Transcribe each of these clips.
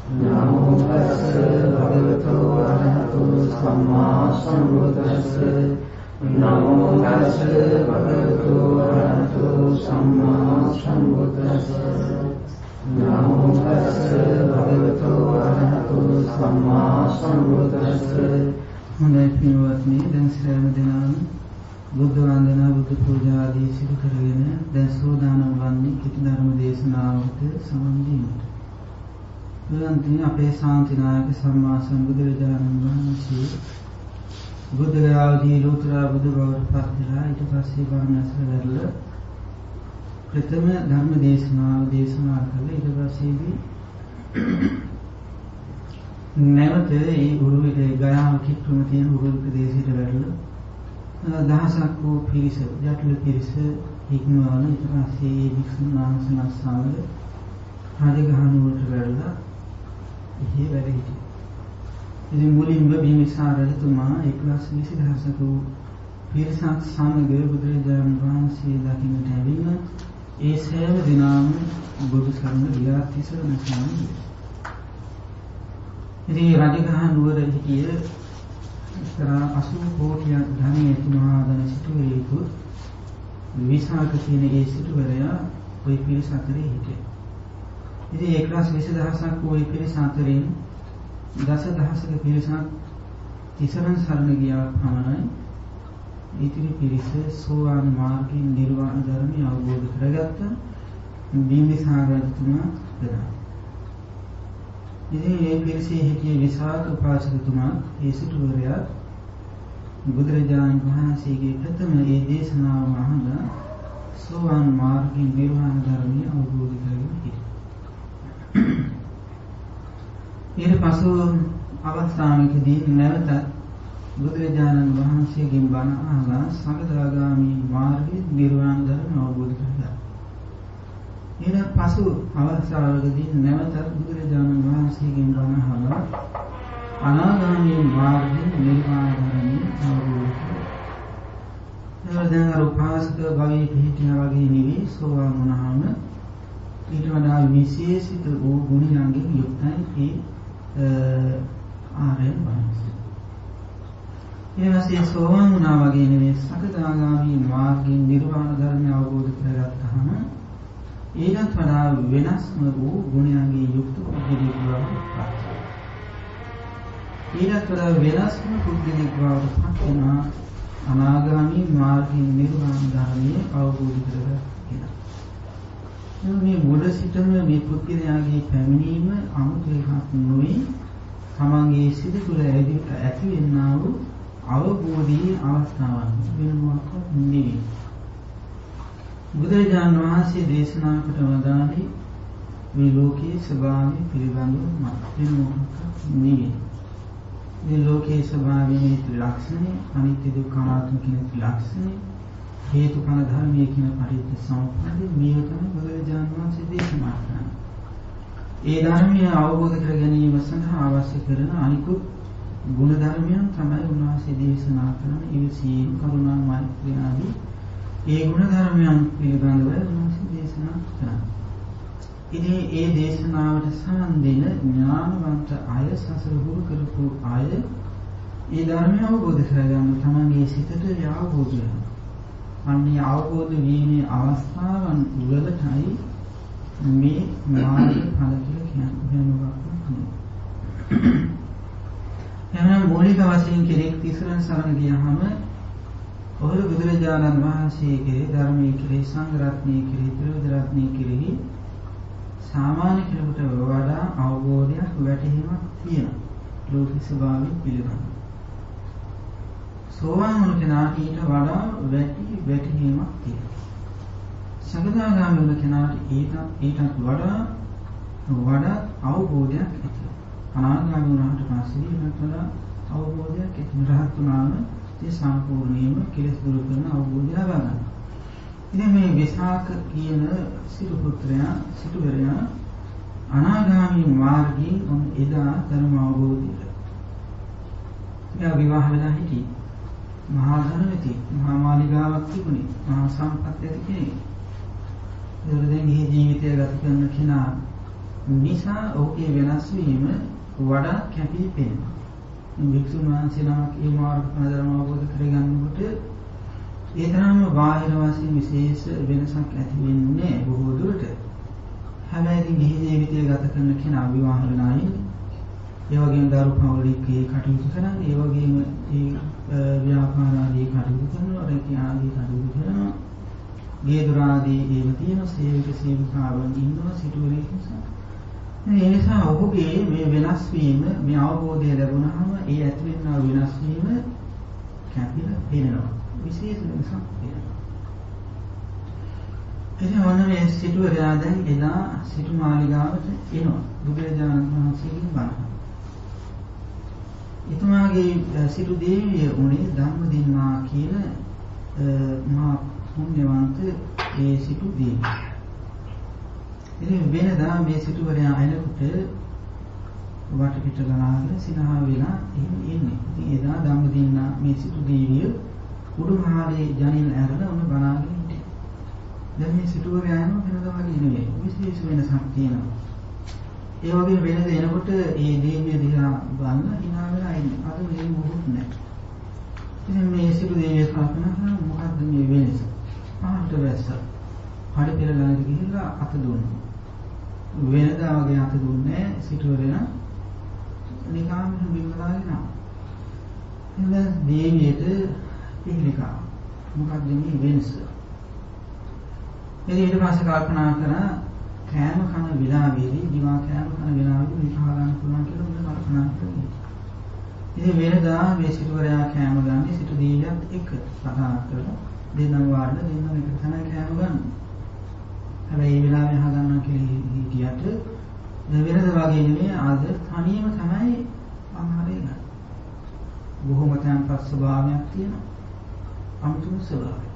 නමෝ තස්ස භගවතු අරහතු සම්මා සම්බුද්දස්ස නමෝ තස්ස භගවතු අරහතු සම්මා සම්බුද්දස්ස නමෝ තස්ස භගවතු අරහතු සම්මා සම්බුද්දස්ස. හොඳයි පින්වත්නි, දැන් සෑම දිනම බුද්ධ වන්දනා බුද්ධ පූජා ආදී සිදු කරගෙන දැන් සෝදානම් වන්නේ කිති ධර්ම දේශනාවට සමන් දීමට. බුදුන්ගේ අපේ ශාන්තිනායක සම්මා සම්බුදුරජාණන් වහන්සේ බුද්ධ ගයාවදී ලෝතර බුදු බවට පත් වෙලා ඊට පස්සේ බණස්ස වැඩලා ප්‍රථම ධර්ම දේශනාව දේශනා කළා. ඊට පස්සේදී නැවත ඒ උරුවේ ගයාව කිට්ටුම තියෙන උරුල් ප්‍රදේශයට වැඩලා දහසක් වූ පිරිස යටළු පිරිස ඉක්මවන ඊට පස්සේ ඒ වික්ෂුන් වහන්සේලා සමග රජගහනුවරට වැඩලා එහි වැඩ සිටියා. ඉතින් මුලින්ම බිම්බිසාර රජතුමා 1,20,000ක පිරිසක් සමග බුදුරජාණන් වහන්සේ දකින්නට ඇවිල්ලා ඒ සෑම දිනම බුදු සරණ ගියා තිසරණ සමග. ඉතින් රජගහනුවර හිටිය 80 කෝටියක් ධනෙ තුමාදන සිටුවේකු විසාක කියන ඒ සිටුවරයා ওই පිරිස අතරේ හිටියා. ඉතින් 1,20,000ක් ওই පිරිස අතරින් දසදහසක පිරිසක් තිසරණ සරණ ගියා පමණයි. ඊටිරි පිරිස සෝවාන් මාර්ගයෙන් නිර්වාණ ධර්මය අවබෝධ කරගත්ත බිම්බිසාර රජතුමා දරා. ඉතින් මේ පිරිසේ හිටිය විසාක උපාසකතුමා ඒ සිටුවරයා බුදුරජාණන් වහන්සේගේ ප්‍රථම ඒ දේශනාව අහලා සෝවාන් මාර්ගයෙන් නිර්වාණ ධර්මය අවබෝධ කරගෙන හිටියා. ඊට පසු අවස්ථාවකදී නැවත බුදුරජාණන් වහන්සේගෙන් බණ අහලා සකදාගාමී මාර්ගයේ නිර්වාණ ධර්ම අවබෝධ කරගත්තා. ඊට පසු අවස්ථාවකදී නැවත බුදුරජාණන් වහන්සේගෙන් බණ අහලා අනාගාමී මාර්ගයේ නිර්වාණ ධර්ම අවබෝධ කරගත්තා. දැන් උපාසක භවයේ පිහිටියා වගේ නෙවෙයි සෝවාන් වුණාම ඊට වඩා විශේෂිත වූ ගුණයන්ගෙන් යුක්තයි ආරයන් වහන්සේ. ඊළඟට සෝවාන් වුණා වගේ නෙවෙයි සකදාගාමී මාර්ගයෙන් නිර්වාණ ධර්මය අවබෝධ කරගත්තාම ඊටත් වඩා වෙනස්ම වූ ගුණයන්ගෙන් යුක්ත පුද්ගලයෙක් බවට පත් වෙනවා. ඊටත් වඩා වෙනස්ම පුද්ගලයෙක් බවට පත් වෙනවා අනාගාමී මාර්ගයෙන් නිර්වාණ ධර්මය අවබෝධ කරගන්නවා. මේ මුල සිටම මේ පුද්ගලයාගේ පැමිණීම 아무තු එකක් නොවේ. තමන්ගේ සිත තුළ ඇති වෙනා වූ අවබෝධයේ අවස්ථාවක් වෙන මොකක්වත් නෙවෙයි. බුදුරජාණන් වහන්සේ දේශනා කොට වදාළේ මේ ලෝකයේ ස්වභාවය පිළිබඳව වෙන මොකක්වත් නෙවෙයි. මේ ලෝකයේ ස්වභාවයේ ලක්ෂණය අනිත්‍ය දුක්ඛ අනාත්ම කියන ලක්ෂණය හේතු කන ධර්මයේ කියන පටිච්චසමුප්පාදේ මේ තමයි බුදුරජාණන් වහන්සේ දේශනා කරන්නේ. ඒ ධර්මය අවබෝධ කර ගැනීම සඳහා අවශ්‍ය කරන අනිකුත් ගුණ ධර්මයන් තමයි උන්වහන්සේ දේශනා කරන ඉවසීම, කරුණා, මෛත්‍රිය ආදී ඒ ගුණ ධර්මයන් පිළිබඳව උන්වහන්සේ දේශනා කරනවා. ඉතින් ඒ දේශනාවට සම්බන්ධ දෙන ඥානවන්ත අය සසර හුරු කරපු අය ඒ ධර්මය අවබෝධ කරගන්න තමන්ගේ සිතට අවබෝධ වෙනවා. අන්නේ අවබෝධ වීමේ අවස්ථාවන් වලටයි මේ මාර්ග ඵල කියලා කියනවා. එහෙනම් මූලික වශයෙන් කෙනෙක් තිසරණ සරණ ගියාම ඔහු බුදුරජාණන් වහන්සේ කෙරෙහි ධර්මයේ කෙරෙහි සංඝ රත්නයේ කෙරෙහි ත්‍රිවිධ රත්නයේ කෙරෙහි සාමාන්‍ය කෙනෙකුට වඩා අවබෝධයක් වැටහීමක් තියෙනවා. ලෝක ස්වභාවය පිළිබඳව. සෝවාන් වුණ කෙනාට ඊට වඩා වැටහීමක් තියෙනවා. සකදාගාමී වුණ කෙනාට ඊටත් වඩා අවබෝධයක් ඇති. අනාගාමී වුණාට පස්සේ ඊටත් වඩා අවබෝධයක් ඇති. රහත් වුණාම ඒ සම්පූර්ණයෙන්ම කෙලෙස් දුරු කරන අවබෝධය ලබනවා. ඉතින් මේ විසාක කියන සිටුවරයා අනාගාමී මාර්ගයෙන් එදා ධර්ම අවබෝධය. එයා විවාහ වෙලා හිටියේ. මහා ධනවති, මහා මාලිගාවක් තිබුණේ, මහා සම්පත් ඇති කෙනෙක්. ඒ දැන් මේ ජීවිතය ගත කරන කෙනා නිසා ඔහුගේ වෙනස් වීම වඩා කැපී පෙනෙනවා. භික්ෂුන් වහන්සේ නමක් මේ මාර්ගඵල ධර්ම අවබෝධ කරගන්නකොට ඒ තරම්ම බාහිර වශයෙන් විශේෂ වෙනසක් ඇති වෙන්නේ බොහෝ දුරට. හැබැයි ඉතින් ගිහි ජීවිතය ගත කරන කෙනා විවාහ වෙලා ඉන්නේ. ඒ වගේම දරු පවුලේ කටයුතු කරන, ඒ වගේම ව්‍යාපාර ආදී කටයුතු කරනවා, රැකියා ආදී කටයුතු කරනවා. ගේ දොර ආදී ඒව තියෙන සේවක සේවිකාවන් ඉන්නවා සිටුවරේ නිසා. ඒ නිසා ඔහුගේ මේ වෙනස් වීම, මේ අවබෝධය ලැබුණාම ඒ ඇති වෙනා වෙනස් වීම කැපිලා පේනවා. විශේෂ වෙනසක් තියෙනවා. එතන වන්න මේ සිටුවරයා දැන් එදා සිටු මාලිගාවට එනවා. බුදුරජාණන් වහන්සේගෙන් බණ. එතුමාගේ සිටු දේවිය උනේ ධම්මදින්නා කියන මහා පුණ්‍යවන්ත ඒ සිටු දේවිය. ඉතින් වෙනදා මේ සිටුවරයා එනකොට වටපිට ගලාගෙන සිනහා වෙලා ඉන්නේ. ඉතින් එදා ධම්මදින්නා මේ සිටු දේවිය උඩුමහලේ ජනිල් ඇරලා උන බලාගෙන හිටියා. දැන් මේ සිටුවරයා යනවා වෙනදා වගේ නෙවෙයි. විශේෂ වෙනසක් තියෙනවා. ඒ වගේ වෙනද එනකොට ඒ දේවිය දිහා බලන hina වෙලා ඉන්නේ. අද මේ මොහොත් නැහැ. ඉතින් මේ සිටු දේවිය කල්පනා කරා මොකද්ද මේ වෙනස? පාට වැස්ස. හරි පෙර ළඟට ගිහිල්ලා අත දුන්නා. වෙනදා වගේ අත දුන්නේ සිටුවරයා නිකාම් බිම්බලාගෙන ආවා. එතන දේවියට පිළිකා මොකක්ද මේ වෙනස? ඊට පස්සේ කල්පනා කරා කෑම කන විලාවේදී දිවා කෑම කන විලාවේදී මේක හදාගන්න පුළුවන් කියලා උන් කල්පනා කරා. ඉතින් වෙනදා මේ සිටුවරයා කෑම ගන්නේ සිටු දේවියත් එක්ක කතා කරලා දෙන්නම් වාරන දෙන්නම් එක තමයි කෑම ගන්න. හැබැයි මේ වෙලාවේ හදන්න කියලා හිටියට වෙනද වගේ නෙමෙයි ආද තනියම තමයි ආහාරය ගන්න. බොහොම තැන්පත් ස්වභාවයක් තියෙනවා. අමුතුම ස්වභාවය.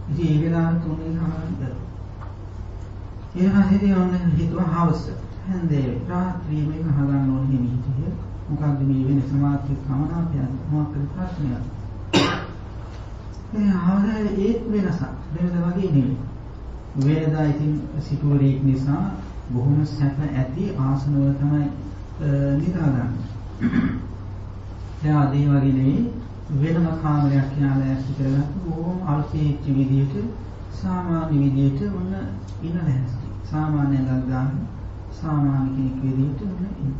ඉතින් ඒ වෙලාවේ තුනේ ආහාරය ගන්න. ඒ හැදී ඔන්න හිතුවා හවස හන්දේ රාත්‍රියේ මේක හදන්න ඕනේ හිමිහිටිය. මොකක්ද මේ වෙන සමාජික කමනාපයක් මොකක්ද ප්‍රශ්නයක්. ඒ ආවද ඒත් වෙනසක්. වෙනද වගේ නෙමෙයි. වේදා ඉතින් සිටුවරේක් නිසා බොහොම සැප ඇති ආසනවල තමයි නිදාගන්නේ. දැන් ආදී වගේ නෙවෙයි වෙනම කාමරයක් කියලා ඇස්ති කරගත්ත බොහොම අල්පීච්ච විදියට සාමාන්‍ය විදියට මොන ඉන්න නැහැස්ති. සාමාන්‍ය දග්ගාන සාමාන්‍ය කෙනෙක් විදියට මොන ඉන්න.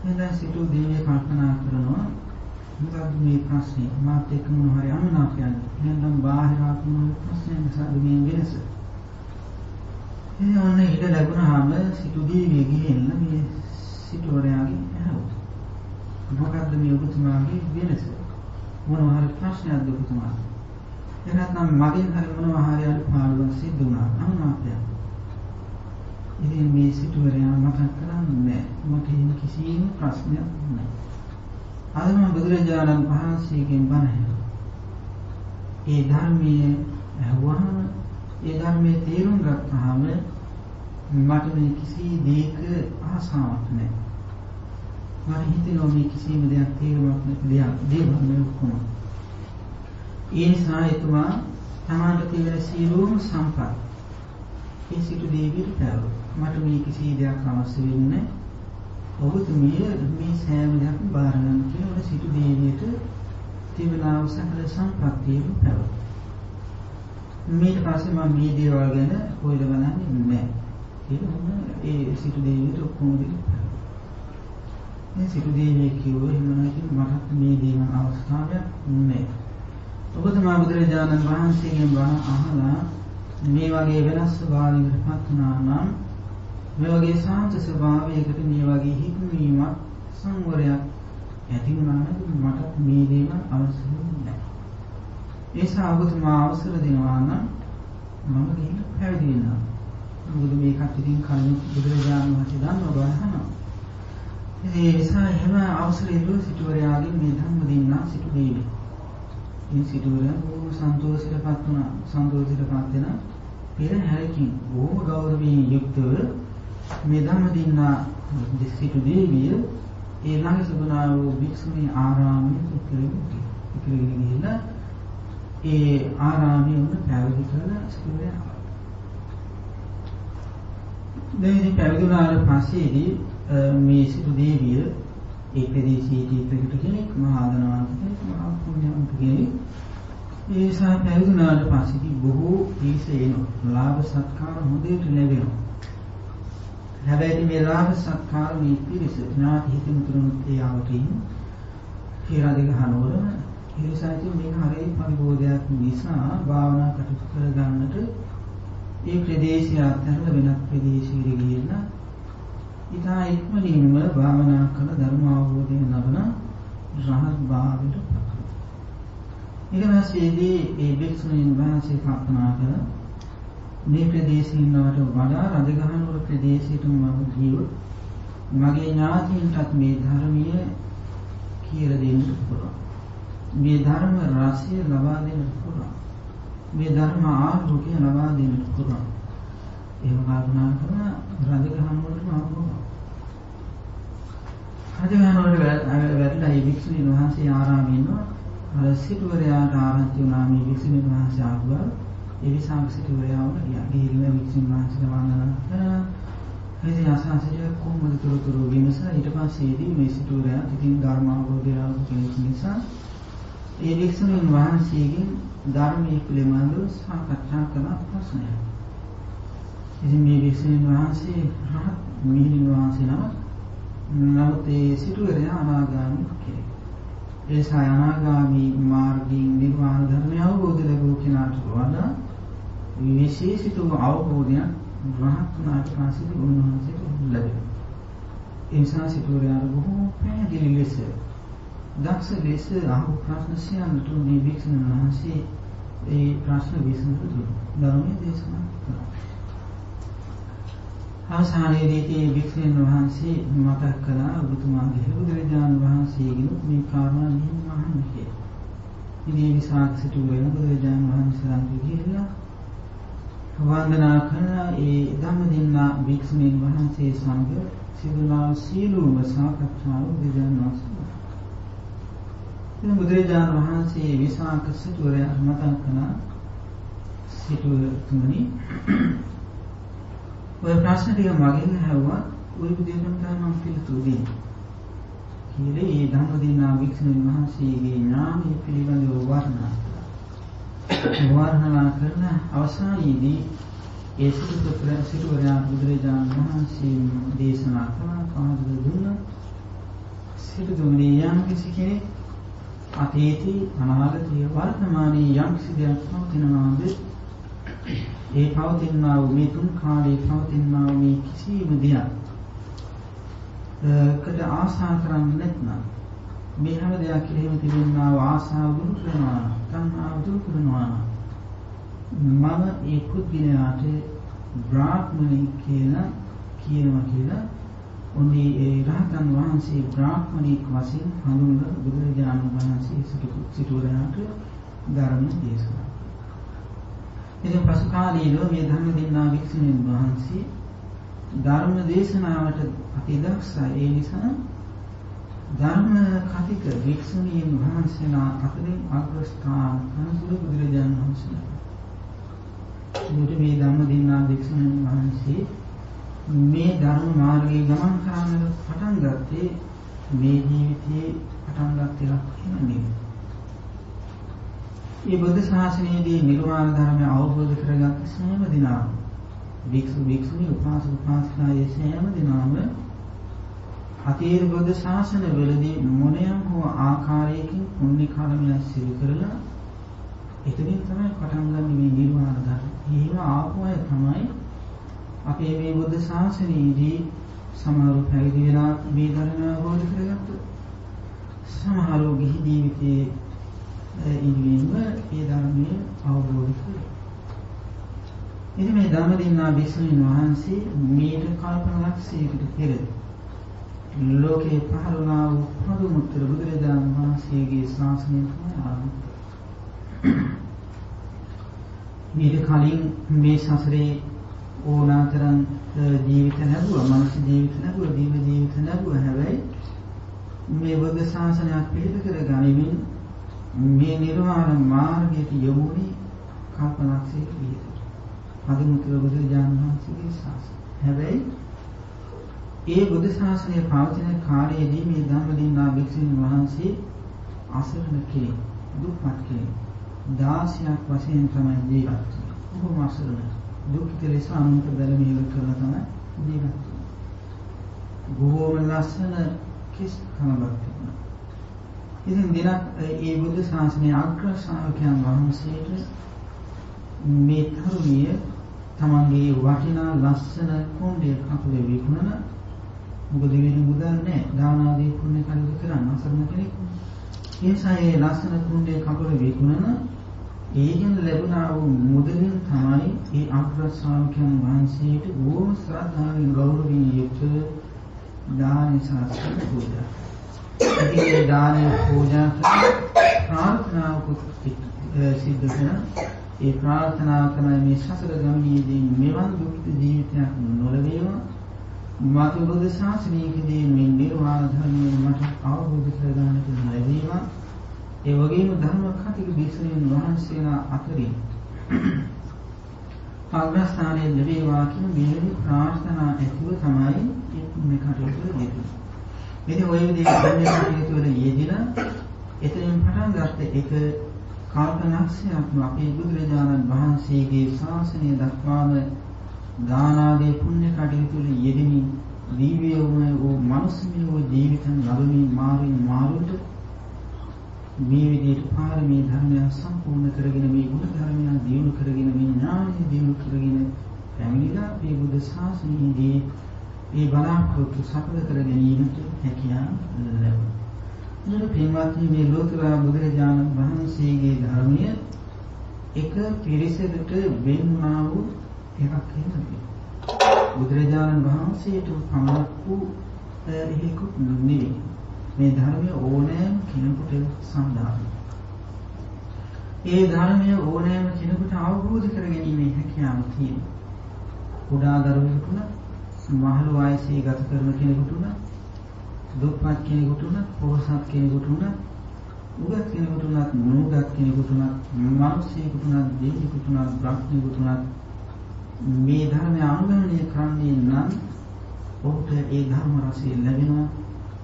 එදා සිටු දේවිය කල්පනා කරනවා මොකක්ද මේ ප්‍රශ්නේ මාත් එක්ක මොන හරි අනුනාපයක් නැත්නම් බාහිර ආත්ම ප්‍රශ්නයක් නිසා මේ වෙනස. ඒ ඔන්න ඉඩ ලැබුණාම සිටු දේවිය ගිහින් මේ සිටුවරයාගෙන් ඇහුවා. මොකක්ද මේ ඔබතුමාගේ වෙනස? මොනවා හරි ප්‍රශ්නයක්ද ඔබතුමාට? එහෙනම් මගෙන් හරි මොනවා හරි අඩුපාඩුවක් සිද්ධ වුණා අනුනාපයක්. ඉතින් මේ සිටුවරයා මතක් කරන්නේ මට එහෙම කිසිම ප්‍රශ්නයක් නැහැ. අද මම බුදුරජාණන් වහන්සේගෙන් බණ ඇහුවා. ඒ ධර්මයේ ඇහුවහම ඒ ධර්මයේ තේරුම් ගත්තාම මට මේ කිසි දෙයක ආසාවක් නැහැ. මට හිතෙනවා මේ කිසිම දෙයක් තේරුමක් නැති දේවල් මේ ඔක්කොම. ඒ නිසා එතුමා තමාට තියෙන සියලුම සම්පත් ඒ සිටු දේවියට පැවරුවා. මට මේ කිසි දෙයක් අවශ්‍ය වෙන්නේ නැහැ. ඔබතුමිය මේ සෑම දෙයක්ම බාර ගන්න කියලා සිටු දේවියට තිබෙනා සකල සම්පත්තියම පැවරුවා. ඊට පස්සේ මම මේ දේවල් ගැන හොයලා බලන්නේ නැහැ. ඒ සිටු දේවියට ඔක්කොම දෙන්න. මේ සිටු දේවිය කිව්වා එහෙනම් මට මේ දේවල් අවස්ථාවක් නැහැ. ඔබතුමා බුදුරජාණන් වහන්සේගෙන් බණ අහලා මේ වගේ වෙනස් ස්වභාවයකට පත් වුණා නම් මේ වගේ සාන්ත ස්වභාවයකට මේ වගේ හික්මීමක් සංවරයක් ඇති වුණා නම් මට මේ දේවල් අවශ්‍ය නැහැ. ඒ සාවතුමා අවසර දෙනවා නම් මම ගිහින් පැවිදි වෙනවා. මොකද මේ කටින් කලින් බුදුරජාණන් වහන්සේ දන්නවා බහනවා. ඒ නිසා එහෙම අවසරය දුව සිටුවරයාගෙන් මේ ධම්ම දින්නා සිටු දෙවි. මේ සිටුවරයා බොහොම සන්තෝෂයටපත් වුණා. සන්තෝෂයටපත් වෙන පෙර හැරකින් බොහොම ගෞරවයෙන් යුක්තව මේ ධම්ම දින්නා සිටු දෙවිය ඒ ළඟ තිබුණා වූ භික්ෂුණී ආරාමයේ ඉතිරි ගිහිල්ලා ඒ ආරාමයේ උන පැවිදි කරලා සිටුවරයා දැන් ඉතින් පැවිදුණාට පස්සේදී මේ සිටු දේවිය ඒ ප්‍රදේශයේ ජීවිතයකට කෙනෙක් මහා ධනවන්ත කෙනෙක් මහා පුණ්‍යවන්ත කෙනෙක්. ඒ නිසා පැවිදුණාට පස්සේදී බොහෝ පිරිස එනවා. ලාභ සත්කාර හොඳට ලැබෙනවා. හැබැයි මේ ලාභ සත්කාර මේ පිරිස ඥාති හිතින් තුරුත් ඒ ආවටින් කියලා දෙක හනවල ඒ නිසා ඉතින් මේක හරිය පරිබෝධයක් නිසා භාවනා කටයුතු කරගන්නට ඒ ප්‍රදේශය අතරල වෙනත් ප්‍රදේශයකට ගිහිල්ලා ඉතා ඉක්මනින්ම භාවනා කරන ධර්ම අවබෝධයෙන් ලබන රහත් භාවයට පත් වෙනවා. ඊට පස්සේදී ඒ භික්ෂුණීන් වහන්සේ කල්පනා කළා මේ ප්‍රදේශේ ඉන්නවට වඩා රජගහනුවර ප්‍රදේශයටම මම ගියොත් මගේ ඥාතීන්ටත් මේ ධර්මීය කියලා දෙන්න පුළුවන්. මේ ධර්ම රසය ලබා දෙන්න පුළුවන්. මේ ධර්ම ආලෝකය ලබා දෙන්න පුළුවන්. එහෙම කල්පනා කරන රජගහනුවරට ආවම රජගහනුවරට වැටලා මේ භික්ෂුණීන් වහන්සේ ආරාමයේ ඉන්නවා. අර සිටුවරයාට ආරංචි වුණා මේ භික්ෂුණීන් වහන්සේ ආවා. ඒ විසාක සිටුවරයා වුණා. ගිහිල්ලා භික්ෂුණීන් වහන්සේලා වන්දනා කරනවා. ඉතින් අසංසජය කොහොමද තොරතුරු විමසලා ඊට පස්සේදී මේ සිටුවරයා ඉතින් ධර්ම අවබෝධය කෙනෙක් නිසා ඒ භික්ෂුණීන් වහන්සේගෙන් ධර්මයේ පිළිබඳව සාකච්ඡා කරන ප්‍රශ්නයක්. ඉතින් මේ භික්ෂුණීන් වහන්සේ රහත් මිහිඳුන් වහන්සේ නමුත් ඒ සිටුවරයා අනාගාමී කෙනෙක්. ඒ සායනාගාමී මාර්ගයෙන් නිර්වාණ ධර්මය අවබෝධ ලැබුව කෙනාට වඩා විශේෂිත අවබෝධයක් රහත් වුණාට පස්සේ උන්වහන්සේට ලැබෙනවා. ඒ නිසා සිටුවරයාට බොහෝ පැහැදිලි ලෙස දක්ෂ ලෙස අහපු ප්‍රශ්න සියල්ලට මේ භික්ෂුන් වහන්සේ ඒ ප්‍රශ්න විසඳුවා. ධර්මයේ දේශනා කළා. අවසානයේදී මේ භික්ෂුන් වහන්සේ මතක් කළා ඔබතුමාගේ බුදුරජාණන් වහන්සේගෙන් මේ කාරණා මෙහෙම අහන්න කියලා. ඉතින් විසාක සිටුවරයා බුදුරජාණන් වහන්සේලාට ගිහිල්ලා වන්දනා කරන ඒ ධම්මදින්නා භික්ෂුණීන් වහන්සේ සමග සිදුනා සීලුම සාකච්ඡාව බුදුරජාණන් වහන්සේ. ඉතින් බුදුරජාණන් වහන්සේ විසාක සිටුවරයා මතක් කළා සිටුවතුමනි ඔය ප්‍රශ්න ටික මගෙන් ඇහුවා ඔය විදිහටම තමයි මම පිළිතුරු දෙන්නේ. කියලා ඒ ධම්මදින්නා භික්ෂුණීන් වහන්සේගේ නාමය පිළිබඳව වර්ණනා කරන අවසානයේදී ඒ සිටුවරයා බුදුරජාණන් වහන්සේ දේශනා කළා පාදක දුන්න සිටුතුමනි යම් කිසි කෙනෙක් අතීතී අනාගතී වර්තමානයේ යම් කිසි දෙයක් පවතිනවාද ඒ පවතිනා වූ මේ තුන් කාලේ පවතිනා වූ මේ කිසිම දෙයක් කට ආශා කරන්නේ නැත්නම් මේ හැම දෙයක් කෙරෙහිම තිබෙනා වූ ආශාව දුරු කරනවා තණ්හාව දුරු කරනවා මම ඒ පුද්ගලයාට බ්‍රාහ්මණය කියනවා උන්දී ඒ රහතන් වහන්සේ බ්‍රාහ්මණෙක් වශයෙන් හඳුන්වන බුදුරජාණන් වහන්සේ සිටුවරයාට ධර්ම දේශනා. ඉතින් පසු කාලීනව මේ ධම්මදින්නා භික්ෂුණීන් වහන්සේ ධර්ම දේශනාවට අතිදක්ෂයි. ඒ නිසා ධර්ම කතික භික්ෂුණීන් වහන්සේලා අතරින් අග්‍රස්ථාන කනසුළු බුදුරජාණන් වහන්සේලා. මේ ධම්මදින්නා භික්ෂුණීන් වහන්සේ මේ ධර්ම මාර්ගයේ ගමන් කරන්න පටන් ගත්තේ මේ ජීවිතයේ පටන් ගන්න එකක් නෙමෙයි. මේ බුද්ධ ශාසනයේදී නිර්වාණ ධර්මය අවබෝධ කරගත් සෑම දිනම භික්ෂුණී උපාසක උපාසිකායේ සෑම දිනම අතීත බුද්ධ ශාසනවලදී මොනියම් හෝ ආකාරයකින් පුණ්‍ය කර්මයක් සිදු කරලා එතනින් තමයි පටන් ගන්න මේ නිර්වාණ ධර්ම. එහෙම ආපු අය තමයි අපේ මේ බුද්ධ ශාසනයේදී සමහරව පැවිදි වෙලා මේ ධර්ම අවබෝධ කරගත්තා. සමහරව ගිහි ජීවිතයේ ඉන්නෙම මේ ධර්මයේ අවබෝධ කරගන්නවා. ඉතින් මේ ධම්මදින්නා භික්ෂුණීන් වහන්සේ මේට කල්පනා ලක්ෂයකට පෙර ලෝකේ පහළ වුණා වූ පදුමුත්තර බුදුරජාණන් වහන්සේගේ ශාසනය තමයි ආරම්භ කළේ. කලින් මේ සසරේ ඕනාතරම් ජීවිත ලැබුවා, මනුෂ්‍ය ජීවිත ලැබුවා, දිව්‍ය ජීවිත ලැබුවා. හැබැයි මේ බුද්ධ ශාසනයක් පිළිපද කර ගනිමින් මේ නිර්වාණ මාර්ගයට යොමුනේ කල්පනාක්ෂයක විදිහට. පදුමුත්තර බුදුරජාණන් වහන්සේගේ ශාසනය. හැබැයි ඒ බුද්ධ ශාසනය පවතින කාලයේදී මේ ධම්මදින්නා භික්ෂුන් වහන්සේ අසරණ කෙනෙක්, දුක්පත් කෙනෙක් 16ක් වශයෙන් තමයි ජීවත් වෙන්නේ. බොහොම අසරණ දුක්ඛිත ලෙස අනුන්ට බැල මෙහෙය කරලා තමයි ජීවත් වෙන්නේ. බොහොම ලස්සන කිස් කමක් තිබුණා. ඉතින් දිනක් ඒ බුද්ධ ශාසනයේ අග්‍ර ශ්‍රාවකයන් වහන්සේට මේ තරුණිය තමන්ගේ වටිනා ලස්සන කොණ්ඩේ කකුලේ විකුණන, මොකද වෙන මුදල් නැහැ, දාන ආදී පුණ්‍ය කටයුතු කරන්න අසරණ කෙනෙක්. ඒ නිසා ඒ ලස්සන කොණ්ඩේ කකුලේ විකුණන ඒගෙන් ලැබුණා වූ මුදලින් තමයි ඒ අග්‍ර ශ්‍රාවකයන් වහන්සේට බොහොම ශ්‍රද්ධාවෙන් ගෞරවයෙන් යුක්තව දාන ශාස්ත්‍ර පූජා. ඒ දාන පූජා ප්‍රාර්ථනාවකුත් සිද්ධ කරන ඒ ප්‍රාර්ථනා තමයි මේ සසර ගමනේදී මෙවන් දුක්ඛ ජීවිතයක් නොලැබේවා. මාතු බුද්ධ ශාසනයේදී මේ නිර්වාණ ධර්මය මට අවබෝධ කරගන්නට ලැබේවා. ඒ වගේම ධර්ම කතික දේශනෙන් වහන්සේලා අතරින් අග්‍රස්ථානයේ ලැබේවා කියන මෙවැනි ප්‍රාර්ථනා ඇතිව තමයි මේ කටයුතු යෙදෙන්නේ. ඉතින් ඔය විදිහට මේ කටයුතු වල යෙදিলা එතනින් පටන් ගත්ත එක කල්පනාක්ෂයක් අපේ බුදුරජාණන් වහන්සේගේ ශාසනය දක්වාම දාන ආදී පුණ්‍ය කටයුතු වල යෙදෙමින් දිව්‍යමය වූ මනුෂ්‍යමය වූ ජීවිතන් ලැබෙමින් මාරුට මේ විදිහට පාරමී ධර්මයන් සම්පූර්ණ කරගෙන මේ ගුණ ධර්මයන් දියුණු කරගෙන මේ ඥානය දියුණු කරගෙන පැමිණිලා මේ බුද්ධ ශාසනයේදී මේ බලාපොරොත්තු සඵල කර ගැනීමට හැකියාව ලැබුණා. මේ පින්වත්නි මේ ලෝතර බුදුරජාණන් වහන්සේගේ ධර්මය එක පිරිසකට වෙන්නා වූ එකක් නෙවෙයි. බුදුරජාණන් වහන්සේට පමණක් වූ එකක් නෙවෙයි. මේ ධර්මය ඕනෑම කෙනෙකුට සම්දානයි. ඒ ධර්මය ඕනෑම කෙනෙකුට අවබෝධ කර ගැනීමේ හැකියාව තියෙනවා. කුඩා දරුවෙකුට, මහලු වයසේ ගත කරන කෙනෙකුට, දුක්පත් කෙනෙකුට, පොහොසත් කෙනෙකුට, උගත් කෙනෙකුට, නුගත් කෙනෙකුට, මිනිසෙකුට, දෙවියෙකුට, බ්‍රහ්මයෙකුට මේ ධර්මය අනුගමනය කරන්නේ නම් ඔහුට ඒ ධර්ම රසය ලැබෙනවා.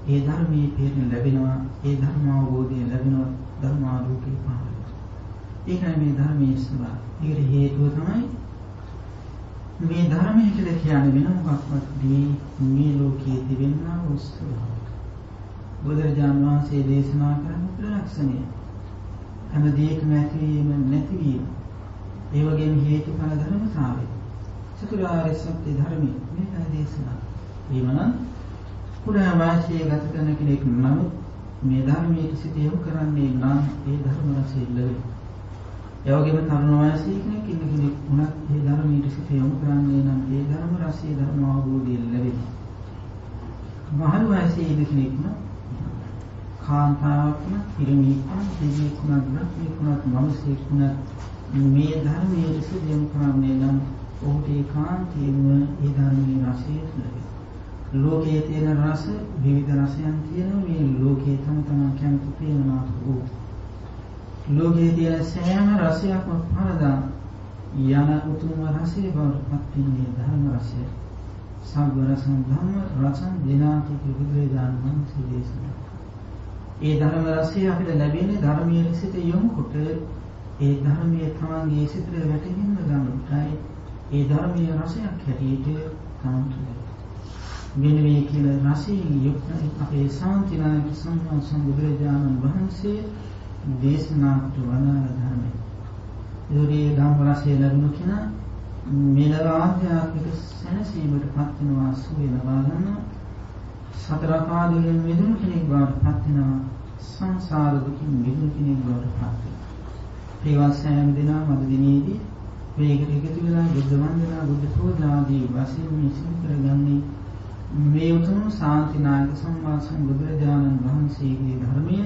ඒ ධර්මයේ පිළිතුර ලැබෙනවා. ඒ ධර්ම අවබෝධය ලැබෙනවා. ධර්මාලෝකේ පහළ වෙනවා. ඒකයි මේ ධර්මයේ ස්වභාවය. ඒකට හේතුව තමයි මේ ධර්මයේ කියලා කියන්නේ වෙන මොකක්වත් මේ ලෝකයේ තිබෙනා වූ ස්වභාවය. බුදුරජාණන් වහන්සේ දේශනා කරන ලක්ෂණය හැම දෙයකම ඇතිවීම නැතිවීම. ඒ වගේම හේතුඵල ධර්මතාවය. චතුරාර්ය සත්‍ය ධර්මයේ මේකයි දේශනා. ඊමනම් කුඩා වාසිය ගත කරන කෙනෙක් නමුත් මේ ධර්මයේ සිට යොමු කරන්නේ නම් ඒ ධර්ම රසය ලැබෙනවා. ඒ වගේම තරුණ වාසිය කෙනෙක් වුණත් ඒ ධර්මයේ සිට යොමු කරන්නේ නම් ඒ ධර්ම රසය ධර්ම අවබෝධය ලැබෙනවා. මහලු වාසිය කෙනෙක් නම් කාන්තාවක් නම් පිරිමියෙක් නම් දෙවියෙක් නම් බ්‍රහ්මයෙක් නම් මිනිසෙක් නම් මේ ධර්මයේ සිට යොමු කරන්නේ නම් ඔහුට ඒකාන්තයෙන්ම ඒ ධර්මයේ රසය ලැබෙනවා. ලෝකයේ තියෙන රස විවිධ රසයන් තියෙනවා. මේ ලෝකයේ තම කැමති ප්‍රේමනාත වූ ලෝකයේ තියෙන සෑම රසයක්ම පරදා යන උතුම් රසය බවට පත් වෙන්නේ ධර්ම රසය. සම්බ රසං ධම්ම රසං දිනාති බුදුරජාණන් වහන්සේ දේශනා. ඒ ධර්ම රසය අපිට ලැබෙන්නේ ධර්මයේ සිට යොමු කොට ඒ ධර්මයේ තමන්ගේ සිතට වැටෙන්න ගන්නටයි ඒ ධර්මයේ රසයක් හැටියට තමන්ට මෙන්න මේ කියන රසයෙන් යුක්ත අපේ ශාන්තිනායක සම්මා සම්බුදුරජාණන් වහන්සේ දේශනා කොට වදාළ ධර්මය. ඒ ධම්ම රසය ලැබුණ කෙනා මෙලව ආධ්‍යාත්මික සැනසීමට පත් වෙනවා, සුවය ලබා ගන්නවා. සතර පාදයෙන් මිදුණු කෙනෙක් බවට පත් වෙනවා. සංසාර දුකින් මිදුණු කෙනෙක් බවට පත් වෙනවා. ඒවා සෑම දිනම අද දිනේදී මේකට එකතු වෙලා බුද්ධ වන්දනා, බුද්ධ පූජා ආදී වශයෙන් මේ සිදු කරගන්නේ මේ උතුම් ශාන්තිනායක සම්මා සම්බුදුරජාණන් වහන්සේගේ ධර්මය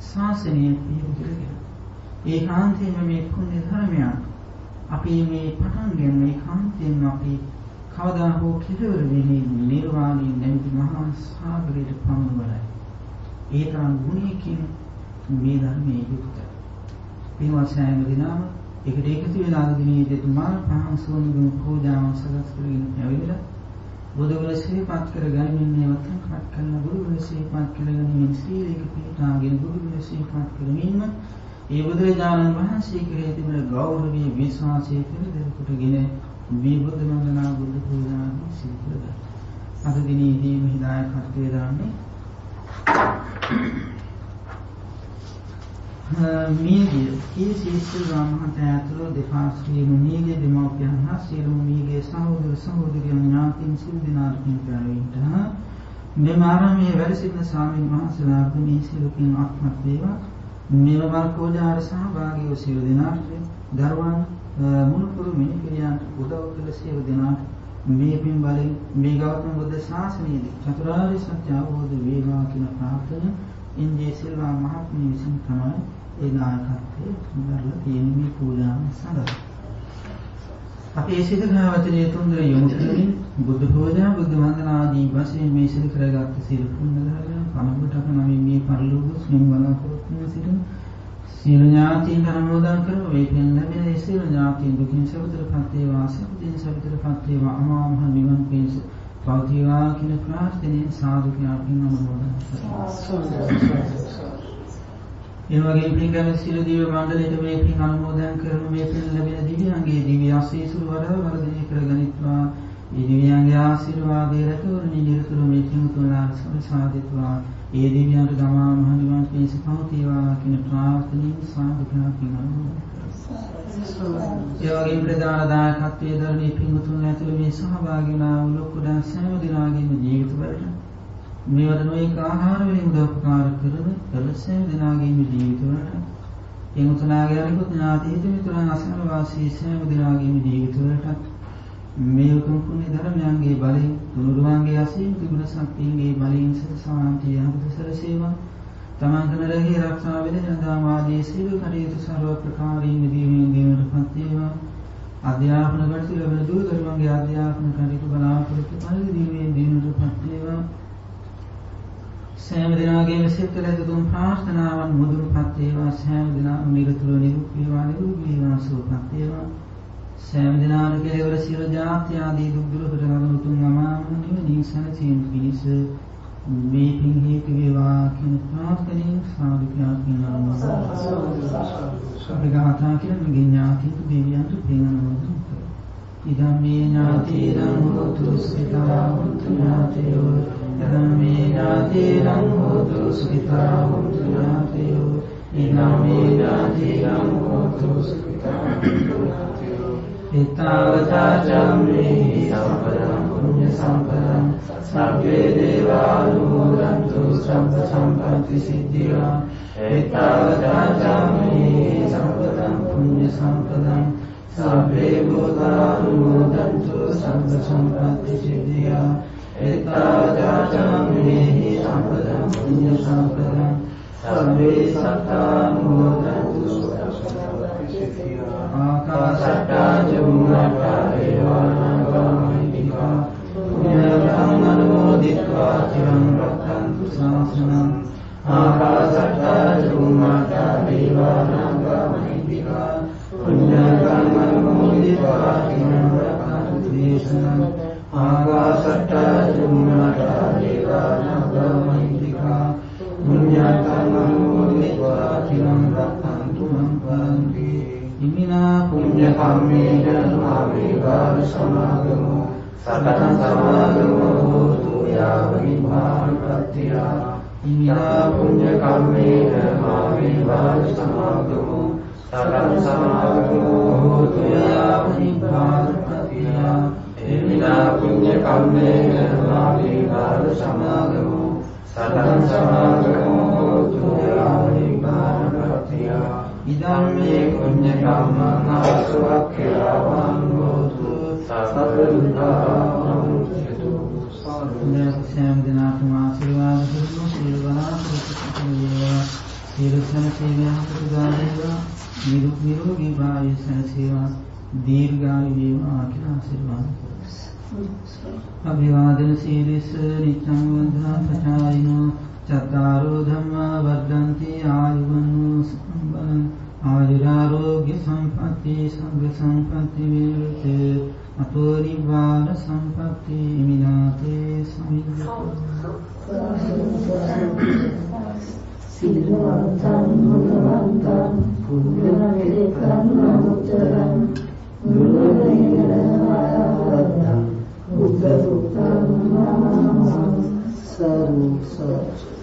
ශාසනය පිළිබඳ කරගෙන ඒකාන්තයෙන්ම මේ පුණ්‍ය ධර්මයන් අපි මේ පටන් ගන්න ඒකාන්තයෙන්ම අපි කවදා හෝ කෙලවර වෙන්නේ නිර්වාණය නැමැති මහා සාගරයට පමුණුවයි. ඒ තරම් ගුණයකින් මේ ධර්මයේ යුක්තයි. පින්වත් සෑම දිනම ඒකට එකතු වෙලා අදිනේ දෙතුමා පහන් සෝනිගම පූජාවන් සකස් කරගෙන ඇවිල්ලා බුදුගුණ සිහිපත් කරගනිමින් මේ වතන් පත් කරන බුදුගුණ සිහිපත් කරගනිමින් සීලයක පිහිටාගෙන බුදුගුණ සිහිපත් කරමින්ම ඒ බුදුරජාණන් වහන්සේ කෙරෙහි තිබෙන ගෞරවයේ විශ්වාසය පිළිදෙලකොටගෙන මේ බුද්ධ වන්දනා බුද්ධ පූජාවන් සිදු කරගත්තා. අද දිනේදී මේ දායකත්වයේ දාන්නේ මීගේ කීසීසු රාමහතයා ඇතුළු දෙපාර්ශ්වයේ මීගේ දෙමෝපියන් හා සියලුම මීගේ සහෝදර සහෝදරියන් ඥාතීන් සිල් දිනාර්ථින් කරවින්ට මෙම ආරාමයේ වැඩ සිටින ස්වාමීන් වහන්සේලාට මේ සියලුකින් අත්මත් වේවා. මෙම වර පූජාට සහභාගී වූ සියලු දෙනාට දරුවන් මුණුපුරු මිනිපිරියන්ට උදව් කළ සියලු දෙනාට මේ පින් බලෙන් මේ ගෞතම බුද්ධ ශාසනයේදී චතුරාර්ය සත්‍ය අවබෝධ වේවා කියන ප්‍රාර්ථන ඉන්දිය සිල්වා මහත්මිය විසින් තමයි ඒ නායකත්වයේ දරලා තියෙන මේ පූජාව සඳහා අපේ සිත ගාවචරයේ තුන්දර යොමු කරමින් බුද්ධ පූජා බුද්ධ වන්දනා ආදී වශයෙන් මේ සිදු කරගත් සියලු පුණ්‍ය ධර්ම පණවටක නම් මේ පරිලෝක ස්වයං බලාපොරොත්තු සිටින සියලු ඥාතීන් අනුමෝදන් කරමු. මේ පින් ලැබෙන ඒ සියලු ඥාතීන් දුකින් සැපතරපත් වේවා, සතුටින් සැපතරපත් වේවා, අමා මහ නිවන් පිණිස පවතිවා කියන ප්‍රාර්ථනාවෙන් සාදු කියලා පින් අනුමෝදන් කරනවා. ඒ වගේම පින්ගම සියලු දිව්‍ය මණ්ඩලයට මේ පින් අනුමෝදන් කරමු. මේ පින් ලැබෙන දිව්‍යයන්ගේ දිව්‍ය ආශීර්වාද වර්ධනය කරගනිත්වා. ඒ දිව්‍යයන්ගේ ආශිර්වාදයේ රැකවරණය නිරතුරු මේ පින් තුනලා සම්සාදිතවා. ඒ දිව්‍යයන්ට ගමා මහ නිවන් පිණිස පවතිවා කියන ප්‍රාර්ථනාවෙන් සාදු කියලා පින් අනුමෝදන් කරනවා. ඒ වගේම ප්‍රධාන දායකත්වයේ දරණී පින්තුන් ඇතුළු මේ සහභාගී වුණා වූ ලොකුඩා සෑම දිනාගේම ජීවිතවලට මේවට නොයෙක් ආහාර වලින් උදව්පකාර කරන සෑම දිනාගේම ජීවිතවලට පින්තුනාගේ අනිකුත් ඥාති හිත මිතුරන් අසන වාසී සෑම දිනාගේම ජීවිතවලට මේ උතුම් පුණ්‍ය ධර්මයන්ගේ බලයෙන් තුනුරුවන්ගේ අසීමිත ගුණ ශක්තියන්ගේ බලයෙන් සාන්තිය හඳුසරසේවා. තමන් කරන රැකී ආරක්ෂා වෙදෙනදාම ආදී සියලු කටයුතු සර්ව ප්‍රකාරයෙන් දීමෙන් දීමටපත් වේවා. අධ්‍යාපන කටයුතු ලැබෙන දූ දරුවන්ගේ අධ්‍යාපන කටයුතු බලාපොරොත්තු පරිදි දීමෙන් දීමටපත් වේවා. සෑම දිනාගේම සිතට තුන් ප්‍රාර්ථනාවන් මුදුන්පත් වේවා. සෑම දිනම නිරතුරුව නිරුක්ති වේවා, නිරෝගී වේවා, සුවපත් වේවා. සෑම දිනාම කෙලවර සියලු ජාති ආදී දුක් දුරු කරන උතුම් අමාම නිවනින් සැනසීම පිණිස මේ පින් හේතු වේවා කියන ප්‍රාර්ථනාවෙන් සාදු කියලා පින් අනුමෝදන් කරනවා. කියන ඥාති දෙවියන්ට පින් අනුමෝදන් කරනවා. ඉදම් මේ ඥාතිරං හෝතු සුඛිතා හොන්තු ඥාතයෝ. ඉදම් මේ ඥාතිරං හෝතු සුඛිතා හොන්තු ඥාතයෝ. ඉදම් මේ ඥාතිරං හෝතු සුඛිතා හොන්තු ඥාතයෝ. ඉතාවතා චම්මේ සම්පදං පුඤ්ඤ සම්පදං සබ්බේ දේවානුමෝදන්තු සම්ප සම්පත්ති සිද්ධියා. ඉතාවතා චම්මේ සම්පදං පුඤ්ඤ සම්පදං සබ්බේ භූතානුමෝදන්තු සම්ප සම්පත්ති සිද්ධියා. ඉතාවතා චම්මේ සම්පදං පුඤ්ඤ සම්පදං සබ්බේ සත්තානුමෝදන්තු සම්ප සම්පත්ති සිද්ධියා. ආකාශට්ටා චුම්මට්ටා දේවානාගා මහිත්‍තිකා පුඤ්ඤං අනුමෝදිत्वा චිරං රක්ඛන්තු ශාසනං. ආකාශට්ටා චුම්මට්ටා දේවානාගා මහිත්‍තිකා පුඤ්ඤං අනුමෝදිत्वा චිරං රක්ඛන්තු දේශනං. ආකාශට්ටා චුම්මට්ටා දේවානාගා මහිත්‍තිකා පුඤ්ඤං අනුමෝදිत्वा චිරං රක්ඛන්තු මං පරන්ති. ඉමිනා පුඤ්ඤ කම්මේන මාමේ බාල සමාගමෝ සතං සමාගමෝ හෝතු යාව නිපාතත්‍ය. ඉමිනා පුඤ්ඤ කම්මේන මාමේ බාල සමාගමෝ සතං සමාගමෝ හෝතු යාව නිපාතත්‍ය. ඉමිනා පුඤ්ඤ කම්මේන මාමේ බාල සමාගමෝ සතං සමාගමෝ හෝතු යාව නිපාතත්‍ය. ඉදම් මේ පුඤ්ඤ කම්මං ආසවක්ඛ්‍යාවං හෝතු සසර දුක්ඛං මුච්ඡතු. සාරුණ්‍යසෑම දිනාටම ආශිර්වාද කරමු. සියලු බලාපොරොත්තු වේවා. සියලු සනසේවයන් ප්‍රදානේවා. නිරෝගී භාවය සනසේවා. දීර්ඝායු වේවා කියලා ආශිර්වාද කරමු. අභිවාදන සීලස නිච්ඡං වන්දනා පචායිනෝ චත්තාරෝ ධම්මා වර්ධන්ති ආයුවන්නෝ සම්බලං ආයුරාරෝග්‍ය භාග්‍ය සම්පatti සග්ග සම්පatti විරත අතෝ නිවාන සම්පatti මිනාතේ සමිද්දතෝ සිල්වන්තං ගුණවන්තං පුඤ්ඤාවේකං නමුතරං ගුණවේරවන්තං බුද්ධ පුත්තං නමෝ සරු සරු